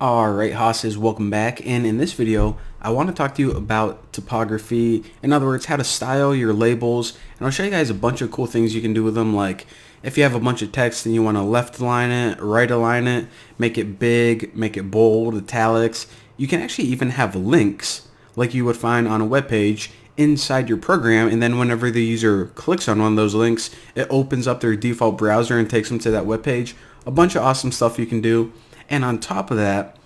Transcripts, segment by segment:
Alright, Hosses, welcome back, and in this video I want to talk to you about typography. In other words, how to style your labels, and I'll show you guys a bunch of cool things you can do with them. Like if you have a bunch of text and you want to left align it, right align it, make it big, make it bold, italics. You can actually even have links like you would find on a web page inside your program, and then whenever the user clicks on one of those links, it opens up their default browser and takes them to that web page. A bunch of awesome stuff you can do. And on top of that,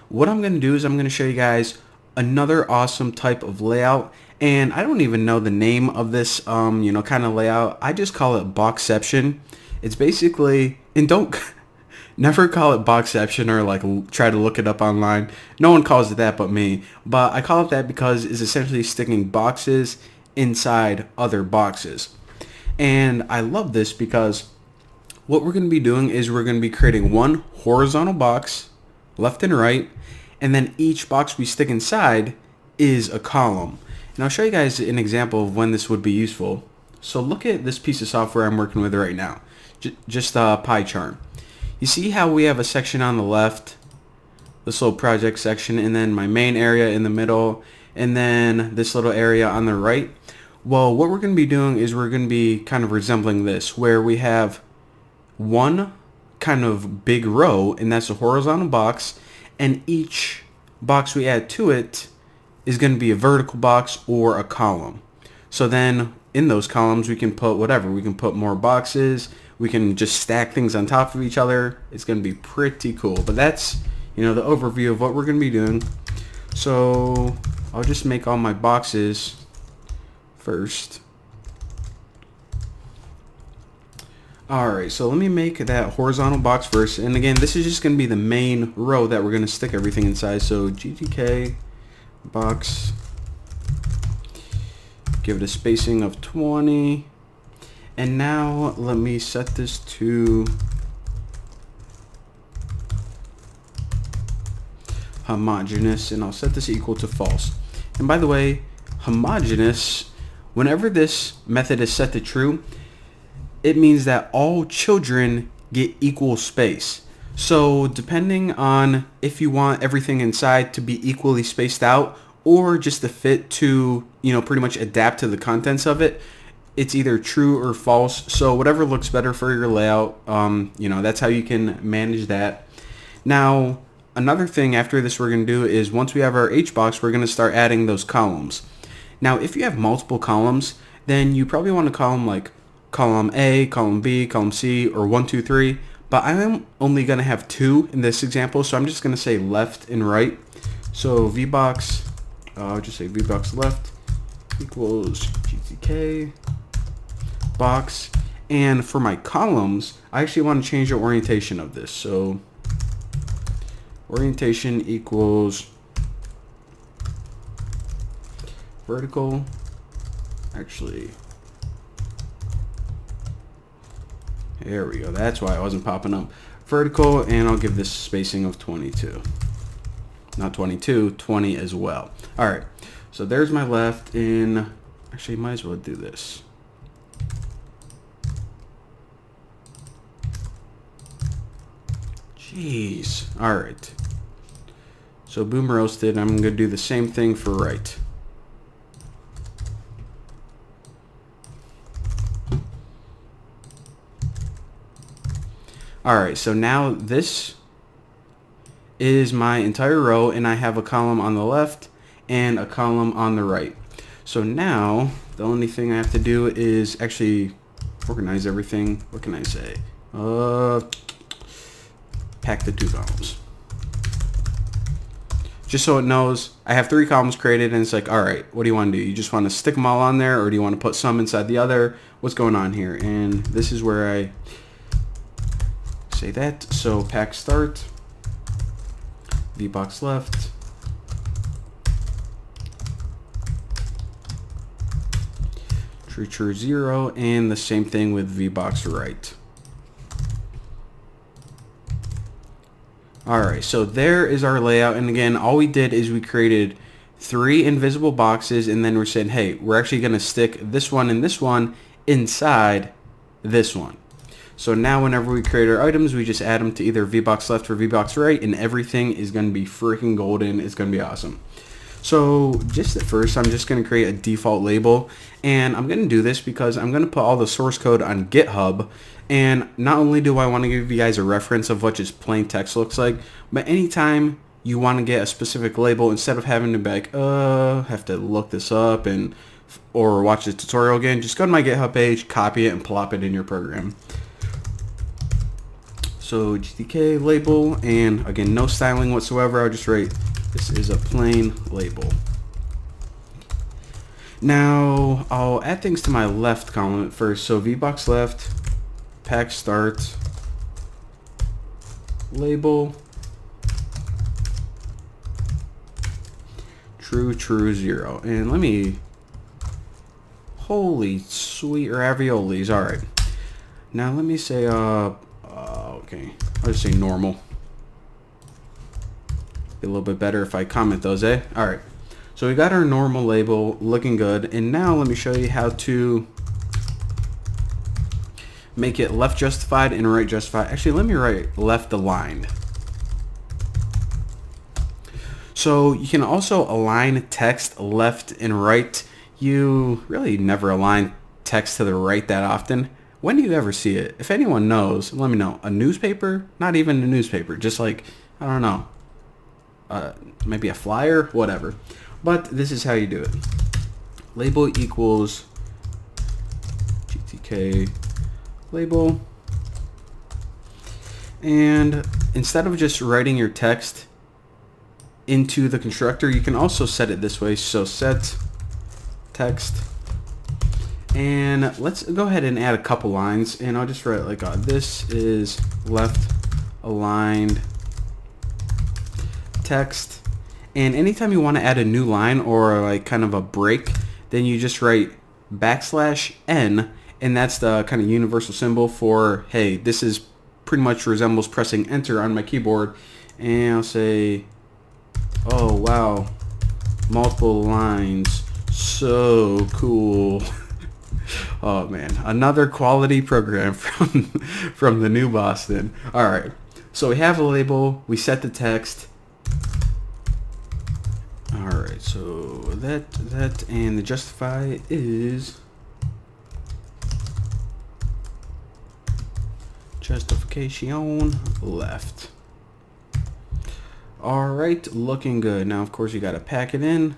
what I'm going to do is I'm going to show you guys another awesome type of layout. And I don't even know the name of this, kind of layout. I just call it boxception. It's basically, and don't, never call it boxception or like try to look it up online. No one calls it that but me. But I call it that because it's essentially sticking boxes inside other boxes. And I love this because what we're going to be doing is we're going to be creating one horizontal box, left and right, and then each box we stick inside is a column. And I'll show you guys an example of when this would be useful. So look at this piece of software I'm working with right now, just a pie chart. You see how we have a section on the left, this little project section, and then my main area in the middle, and then this little area on the right? Well, what we're going to be doing is we're going to be kind of resembling this, where we have one kind of big row, and that's a horizontal box, and each box we add to it is going to be a vertical box or a column. So then in those columns we can put whatever. We can put more boxes, we can just stack things on top of each other. It's going to be pretty cool. But that's, the overview of what we're going to be doing. So I'll just make all my boxes first. Alright, so let me make that horizontal box first. And again, this is just going to be the main row that we're going to stick everything inside. So GTK box, give it a spacing of 20. And now let me set this to homogeneous, and I'll set this equal to false. And by the way, homogeneous, whenever this method is set to true, it means that all children get equal space. So depending on if you want everything inside to be equally spaced out or just to fit to, pretty much adapt to the contents of it, it's either true or false. So whatever looks better for your layout, that's how you can manage that. Now, another thing after this we're going to do is once we have our H box, we're going to start adding those columns. Now, if you have multiple columns, then you probably want to call them like column A, column B, column C, or 1, 2, 3. But I'm only going to have 2 in this example, so I'm just going to say left and right. So VBox, I'll just say VBox left equals GTK box. And for my columns, I actually want to change the orientation of this. So orientation equals vertical. Actually, there we go. That's why it wasn't popping up. Vertical, and I'll give this spacing of 22. Not 22, 20 as well. All right, so there's my left, and actually might as well do this. Jeez. All right. So boom roasted. I'm going to do the same thing for right. Alright, so now this is my entire row, and I have a column on the left and a column on the right. So now the only thing I have to do is actually organize everything. What can I say? Pack the 2 columns. Just so it knows, I have 3 columns created, and it's like, alright, what do you want to do? You just want to stick them all on there, or do you want to put some inside the other? What's going on here? And this is where I say that. So pack start, VBox left, true 0, and the same thing with VBox right. Alright, so there is our layout, and again, all we did is we created 3 invisible boxes, and then we're saying, hey, we're actually going to stick this one and this one inside this one. So now whenever we create our items, we just add them to either VBox left or VBox right, and everything is going to be freaking golden. It's going to be awesome. So just at first, I'm just going to create a default label, and I'm going to do this because I'm going to put all the source code on GitHub. And not only do I want to give you guys a reference of what just plain text looks like, but anytime you want to get a specific label, instead of having to be like, have to look this up or watch the tutorial again, just go to my GitHub page, copy it, and plop it in your program. So GTK label, and again, no styling whatsoever. I'll just write, this is a plain label. Now I'll add things to my left column at first. So VBox left, pack start, label, true, 0. And let me, holy sweet raviolis. All right. Now let me say, okay, I'll just say normal. Be a little bit better if I comment those, eh? All right. So we got our normal label looking good. And now let me show you how to make it left justified and right justified. Actually, let me write left aligned. So you can also align text left and right. You really never align text to the right that often. When do you ever see it? If anyone knows, let me know. A newspaper? Not even a newspaper. Just like, I don't know. Maybe a flyer? Whatever. But this is how you do it. Label equals GTK label. And instead of just writing your text into the constructor, you can also set it this way. So set text. And let's go ahead and add a couple lines, and I'll just write like, this is left aligned text. And anytime you want to add a new line or like kind of a break, then you just write \n, and that's the kind of universal symbol for, hey, this is pretty much resembles pressing enter on my keyboard. And I'll say, oh wow, multiple lines, so cool. Oh man, another quality program from the new Boston. All right, so we have a label, we set the text. All right, so that and the justify is justification left. All right, looking good. Now of course you got to pack it in.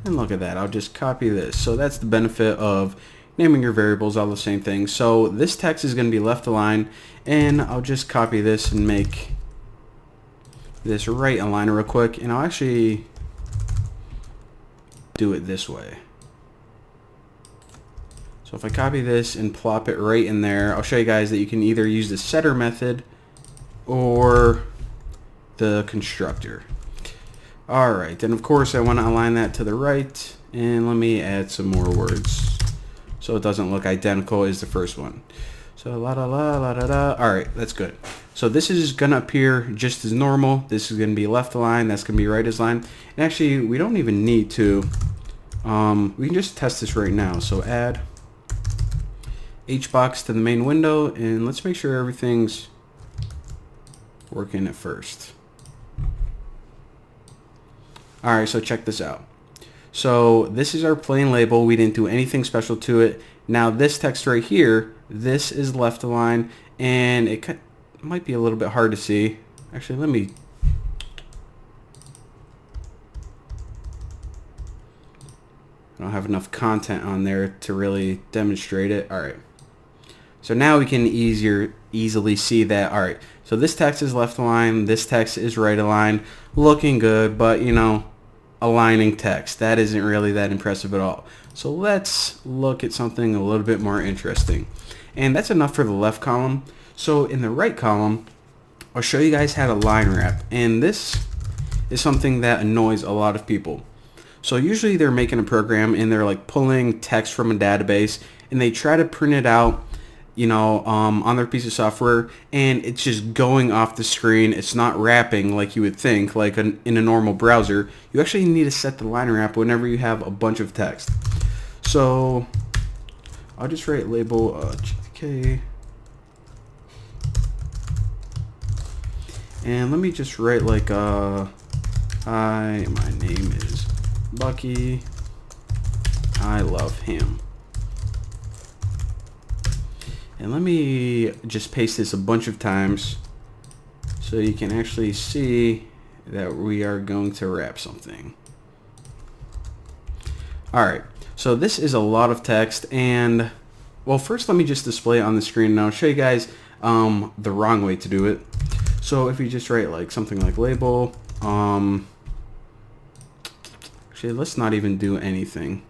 And look at that, I'll just copy this. So that's the benefit of naming your variables all the same thing. So this text is going to be left aligned, and I'll just copy this and make this right align real quick, and I'll actually do it this way. So if I copy this and plop it right in there, I'll show you guys that you can either use the setter method or the constructor. Alright, and of course I want to align that to the right, and let me add some more words so it doesn't look identical as the first one. So la da la la da da. Alright, that's good. So this is going to appear just as normal. This is going to be left aligned, that's going to be right as line. And actually we don't even need to, we can just test this right now. So add hbox to the main window, and let's make sure everything's working at first. Alright, so check this out. So this is our plain label. We didn't do anything special to it. Now this text right here, this is left aligned, and it might be a little bit hard to see. Actually, let me... I don't have enough content on there to really demonstrate it. Alright. So now we can easily see that. Alright, so this text is left aligned, this text is right aligned, looking good, but you know, aligning text, that isn't really that impressive at all. So let's look at something a little bit more interesting. And that's enough for the left column. So in the right column, I'll show you guys how to line wrap. And this is something that annoys a lot of people. So usually they're making a program and they're like pulling text from a database, and they try to print it out, you know, on their piece of software, and it's just going off the screen. It's not wrapping like you would think, like in a normal browser. You actually need to set the line wrap whenever you have a bunch of text. So I'll just write label GTK And let me just write like, hi, my name is Bucky. I love him. And let me just paste this a bunch of times so you can actually see that we are going to wrap something. Alright, so this is a lot of text, and well, first let me just display it on the screen and I'll show you guys the wrong way to do it. So if you just write like something like label, actually let's not even do anything.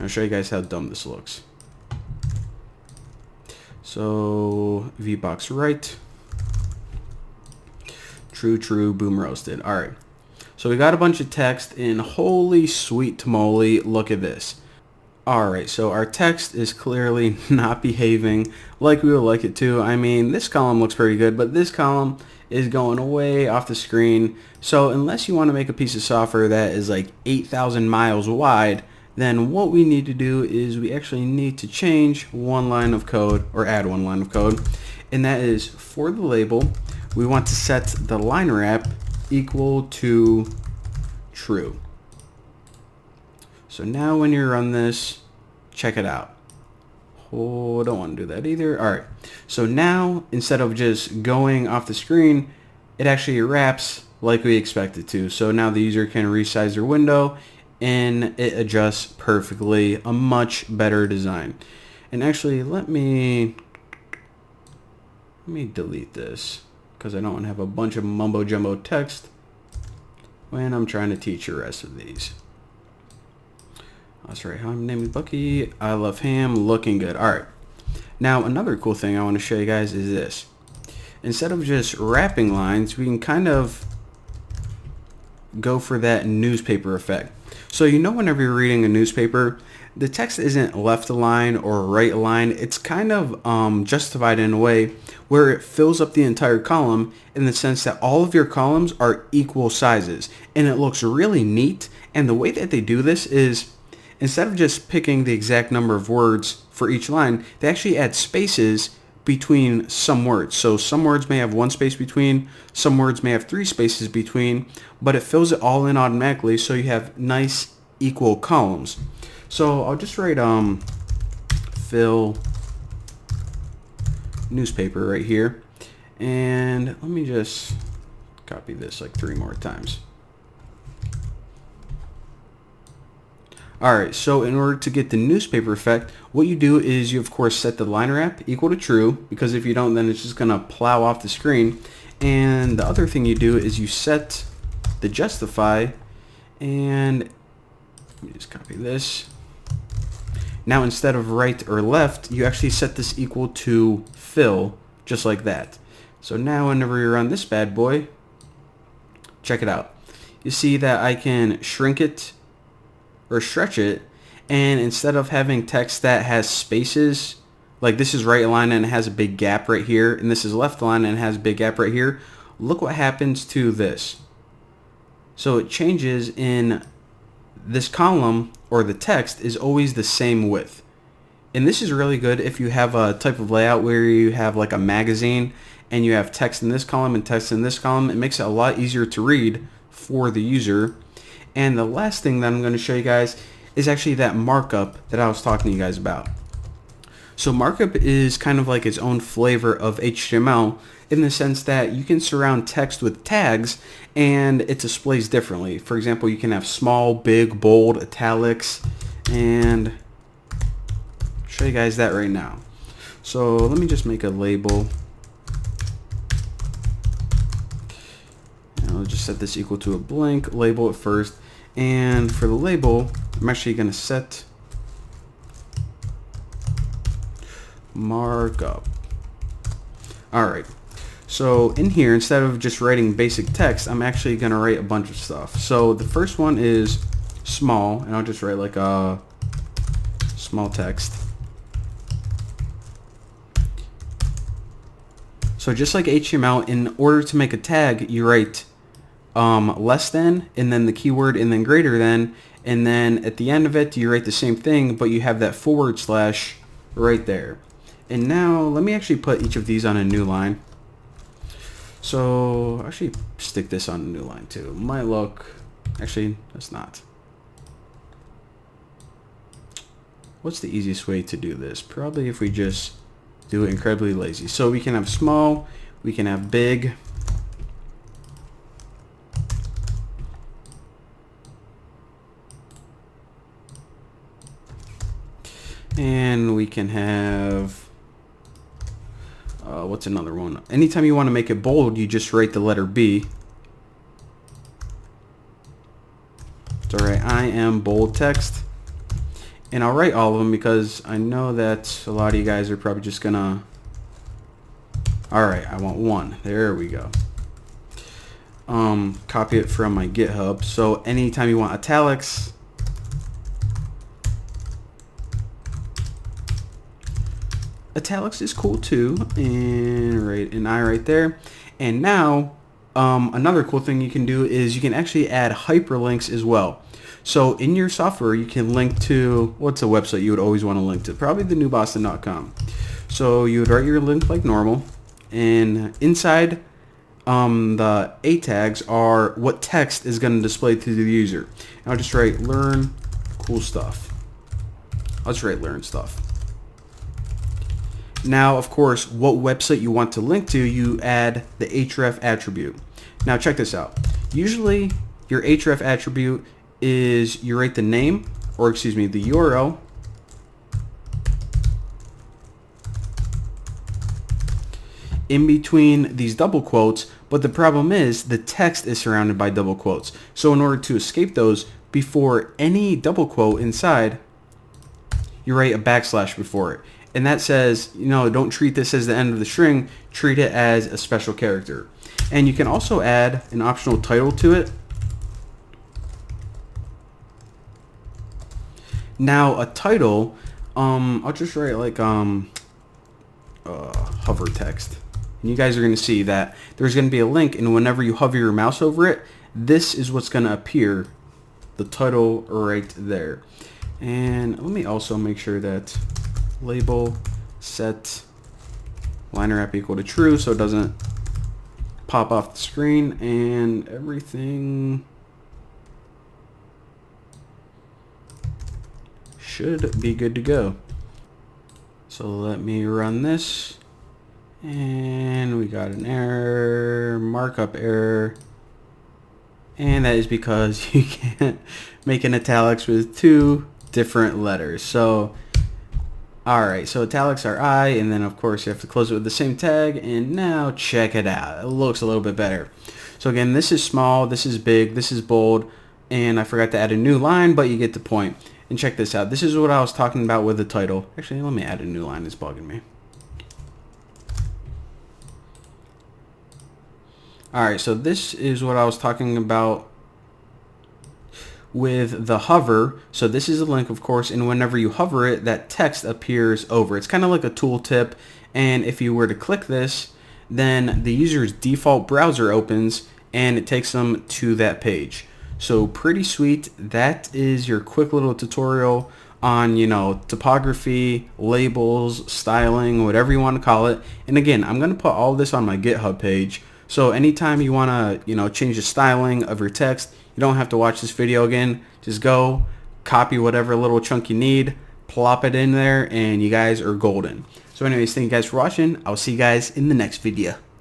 I'll show you guys how dumb this looks. So VBox right, true, boom roasted. All right, so we got a bunch of text, and holy sweet tamale, look at this. All right, so our text is clearly not behaving like we would like it to. I mean, this column looks pretty good, but this column is going way off the screen. So unless you want to make a piece of software that is like 8,000 miles wide, then what we need to do is we actually need to change one line of code, or add one line of code, and that is for the label, we want to set the line wrap equal to true. So now when you run this, check it out. Oh, don't want to do that either. All right, so now instead of just going off the screen, it actually wraps like we expect it to. So now the user can resize their window and it adjusts perfectly. A much better design. And actually, let me delete this because I don't want to have a bunch of mumbo jumbo text when I'm trying to teach the rest of these. That's right, my name is Bucky, I love him, looking good. Alright, now another cool thing I want to show you guys is this. Instead of just wrapping lines, we can kind of go for that newspaper effect. So you know, whenever you're reading a newspaper, the text isn't left align or right align. It's kind of justified in a way where it fills up the entire column, in the sense that all of your columns are equal sizes, and it looks really neat. And the way that they do this is, instead of just picking the exact number of words for each line, they actually add spaces between some words. So some words may have one space between, some words may have three spaces between, but it fills it all in automatically, so you have nice equal columns. So I'll just write fill newspaper right here, and let me just copy this like 3 more times. Alright, so in order to get the newspaper effect, what you do is you of course set the line wrap equal to true, because if you don't, then it's just gonna plow off the screen. And the other thing you do is you set the justify, and let me just copy this. Now instead of right or left, you actually set this equal to fill, just like that. So now whenever you run this bad boy, check it out. You see that I can shrink it or stretch it, and instead of having text that has spaces, like this is right align and it has a big gap right here, and this is left align and it has a big gap right here, look what happens to this. So it changes in this column, or the text is always the same width. And this is really good if you have a type of layout where you have like a magazine and you have text in this column and text in this column. It makes it a lot easier to read for the user. And the last thing that I'm going to show you guys is actually that markup that I was talking to you guys about. So markup is kind of like its own flavor of HTML, in the sense that you can surround text with tags and it displays differently. For example, you can have small, big, bold, italics, and I'll show you guys that right now. So let me just make a label. And I'll just set this equal to a blank label at first. And for the label, I'm actually going to set markup. Alright, so in here, instead of just writing basic text, I'm actually going to write a bunch of stuff. So the first one is small, and I'll just write like a small text. So just like HTML, in order to make a tag, you write less than, and then the keyword, and then greater than, and then at the end of it you write the same thing, but you have that / right there. And now let me actually put each of these on a new line. So actually stick this on a new line too. Might look, actually that's not. What's the easiest way to do this? Probably if we just do it incredibly lazy. So we can have small, we can have big. And we can have, what's another one? Anytime you want to make it bold, you just write the letter B. It's alright, I am bold text. And I'll write all of them because I know that a lot of you guys are probably just gonna, alright, I want one. There we go. Copy it from my GitHub. So anytime you want italics, italics is cool too, and write an I right there. And now another cool thing you can do is you can actually add hyperlinks as well. So in your software you can link to, what's a website you would always want to link to? Probably thenewboston.com. So you would write your link like normal, and inside the A tags are what text is going to display to the user. And I'll just write learn cool stuff. I'll just write learn stuff. Now, of course, what website you want to link to, you add the href attribute. Now, check this out. Usually, your href attribute is you write the name, or excuse me, the URL, in between these double quotes, but the problem is the text is surrounded by double quotes. So in order to escape those, before any double quote inside, you write a backslash before it. And that says, you know, don't treat this as the end of the string, treat it as a special character. And you can also add an optional title to it. Now a title, I'll just write like hover text. And you guys are going to see that there's going to be a link, and whenever you hover your mouse over it, this is what's going to appear, the title right there. And let me also make sure that label set liner wrap equal to true so it doesn't pop off the screen, and everything should be good to go. So let me run this, and we got an error, markup error, and that is because you can't make an italics with two different letters. So alright, so italics are I, and then of course you have to close it with the same tag, and now check it out. It looks a little bit better. So again, this is small, this is big, this is bold, and I forgot to add a new line, but you get the point. And check this out. This is what I was talking about with the title. Actually, let me add a new line. It's bugging me. Alright, so this is what I was talking about with the hover. So this is a link, of course, and whenever you hover it, that text appears over. It's kind of like a tooltip, and if you were to click this, then the user's default browser opens, and it takes them to that page. So pretty sweet. That is your quick little tutorial on, you know, typography, labels, styling, whatever you want to call it. And again, I'm going to put all this on my GitHub page. So anytime you want to, you know, change the styling of your text, you don't have to watch this video again. Just go copy whatever little chunk you need, plop it in there, and you guys are golden. So anyways, thank you guys for watching. I'll see you guys in the next video.